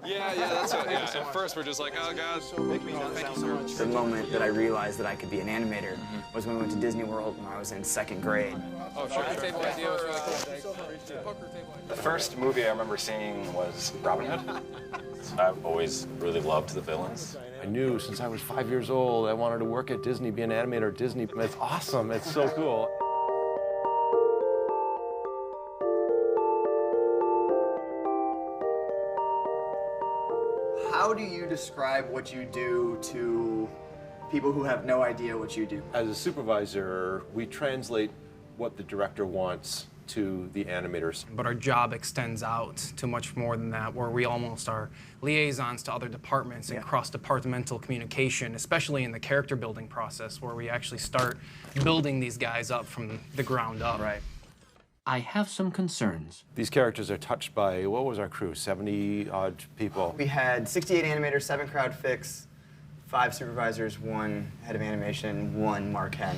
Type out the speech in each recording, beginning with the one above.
Yeah, that's what, yeah. At first, we're just like, oh, God. Thank you so much. The moment that I realized that I could be an animator was when we went to Disney World when I was in 2nd grade. Oh, sure. The table idea was really cool. The first movie I remember seeing was Robin Hood. I've always really loved the villains. I knew since I was 5 years old I wanted to work at Disney, be an animator at Disney. It's awesome. It's so cool. How do you describe what you do to people who have no idea what you do? As a supervisor, we translate what the director wants to the animators. But our job extends out to much more than that, where we almost are liaisons to other departments and cross-departmental communication, especially in the character building process, where we actually start building these guys up from the ground up. Right. I have some concerns. These characters are touched by, what was our crew, 70-odd people? We had 68 animators, 7 crowd fix, 5 supervisors, 1 head of animation, 1 marquette.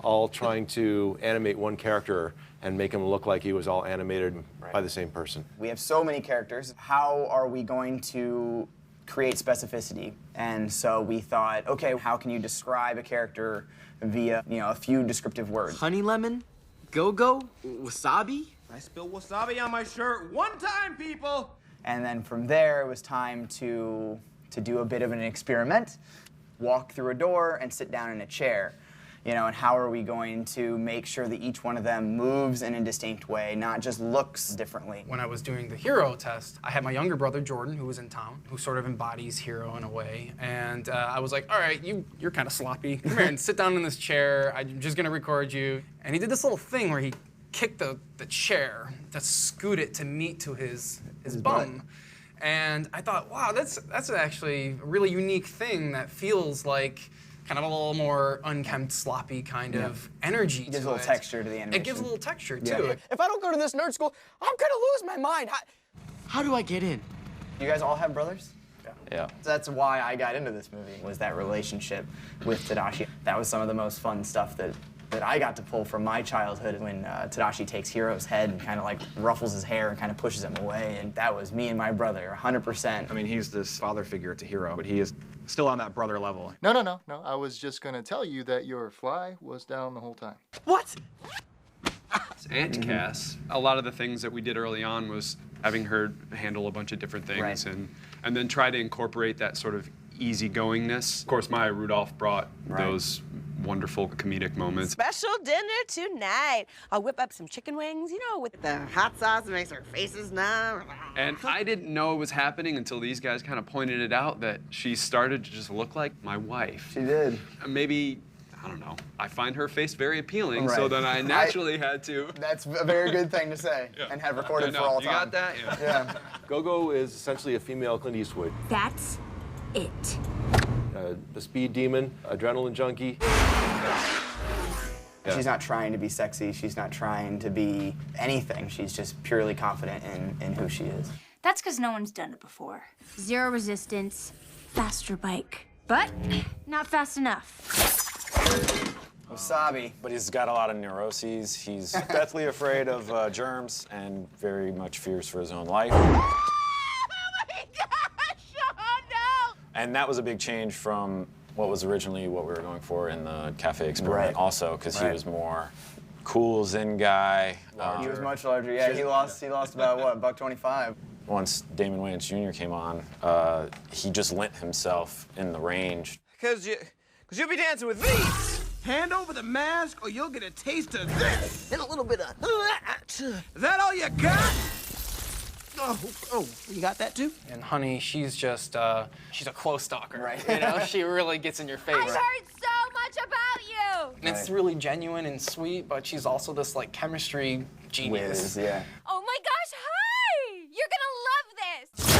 All trying to animate one character and make him look like he was all animated by the same person. We have so many characters. How are we going to create specificity? And so we thought, okay, how can you describe a character via, a few descriptive words? Honey lemon? Go-go? Wasabi? I spilled wasabi on my shirt one time, people! And then from there, it was time to do a bit of an experiment, walk through a door and sit down in a chair. And how are we going to make sure that each one of them moves in a distinct way, not just looks differently? When I was doing the hero test, I had my younger brother, Jordan, who was in town, who sort of embodies hero in a way. And I was like, all right, you're kind of sloppy. Come here and sit down in this chair. I'm just going to record you. And he did this little thing where he kicked the chair to scoot it to meet to his bum. And I thought, wow, that's actually a really unique thing that feels like kind of a little more unkempt, sloppy kind of energy to it. It gives a little texture to the animation. It gives a little texture, too. If I don't go to this nerd school, I'm gonna lose my mind. How do I get in? You guys all have brothers? Yeah. That's why I got into this movie, was that relationship with Tadashi. That was some of the most fun stuff that I got to pull from my childhood, when Tadashi takes Hiro's head and kind of like ruffles his hair and kind of pushes him away. And that was me and my brother, 100%. I mean, he's this father figure to Hiro, but he is still on that brother level. No. I was just gonna tell you that your fly was down the whole time. What? Aunt Cass, a lot of the things that we did early on was having her handle a bunch of different things and then try to incorporate that sort of easygoingness. Of course, Maya Rudolph brought those wonderful comedic moments. Special dinner tonight. I'll whip up some chicken wings, with the hot sauce that makes our faces numb. And I didn't know it was happening until these guys kind of pointed it out, that she started to just look like my wife. She did. Maybe, I don't know, I find her face very appealing, so then I naturally had to. That's a very good thing to say and have recorded for all time. You got that? Yeah. Go-Go is essentially a female Clint Eastwood. That's it. The speed demon, adrenaline junkie. She's not trying to be sexy. She's not trying to be anything. She's just purely confident in who she is. That's because no one's done it before. 0 resistance, faster bike. But not fast enough. Wasabi. But he's got a lot of neuroses. He's deathly afraid of germs and very much fears for his own life. And that was a big change from what was originally what we were going for in the cafe experiment also, because he was more cool Zen guy. He was much larger. Yeah, he lost about, what, $1.25? Once Damon Wayans Jr. came on, he just lent himself in the range. Because you'll be dancing with these. Hand over the mask or you'll get a taste of this. And a little bit of Is that all you got? Oh, you got that too? And Honey, she's just, she's a close stalker. Right. She really gets in your face. I heard so much about you! And it's really genuine and sweet, but she's also this, chemistry genius. Whiz, yeah. Oh my gosh, hi! You're gonna love this!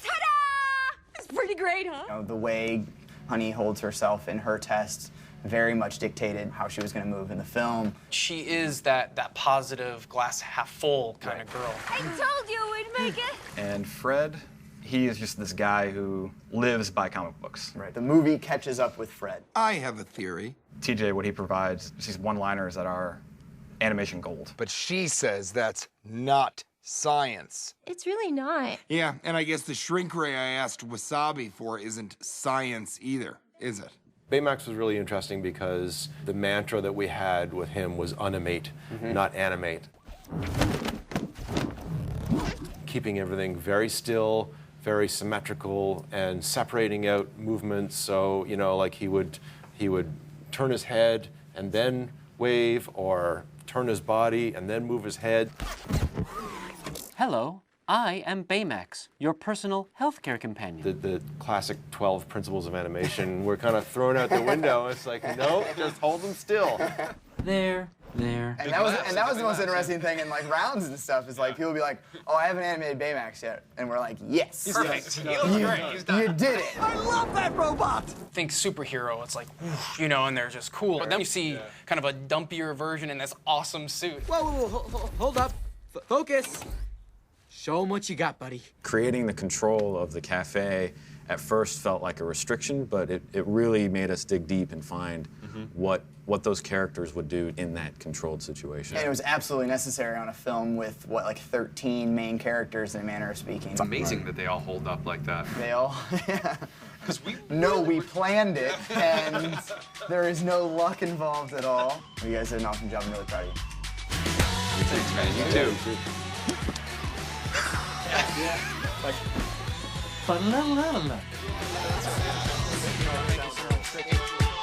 Ta-da! It's pretty great, huh? The way Honey holds herself in her test very much dictated how she was going to move in the film. She is that positive, glass half full kind of girl. I told you we'd make it! And Fred, he is just this guy who lives by comic books. Right. The movie catches up with Fred. I have a theory. TJ, what he provides, these one-liners that are animation gold. But she says that's not science. It's really not. Yeah, and I guess the shrink ray I asked Wasabi for isn't science either, is it? Baymax was really interesting because the mantra that we had with him was unimate, not animate. Keeping everything very still, very symmetrical, and separating out movements. So, you know, like he would turn his head and then wave, or turn his body and then move his head. Hello, I am Baymax, your personal healthcare companion. The classic 12 principles of animation were kind of thrown out the window. It's like, no, just hold them still. There. And that was the most interesting thing in like rounds and stuff, is like people be like, oh, I haven't animated Baymax yet. And we're like, yes. Perfect. He looks great. He's done. You did it. I love that robot! Think superhero, it's like, whoosh, you know, and they're just cool. But then you see kind of a dumpier version in this awesome suit. Whoa, hold up. Focus. Show them what you got, buddy. Creating the control of the cafe at first felt like a restriction, but it really made us dig deep and find what those characters would do in that controlled situation. And it was absolutely necessary on a film with, what, like 13 main characters in a manner of speaking. It's amazing that they all hold up like that. They all, No, we planned it, and there is no luck involved at all. You guys did an awesome job. I'm really proud of you. Thanks, man. You too. Ba-la-la-la. Thank you, sir.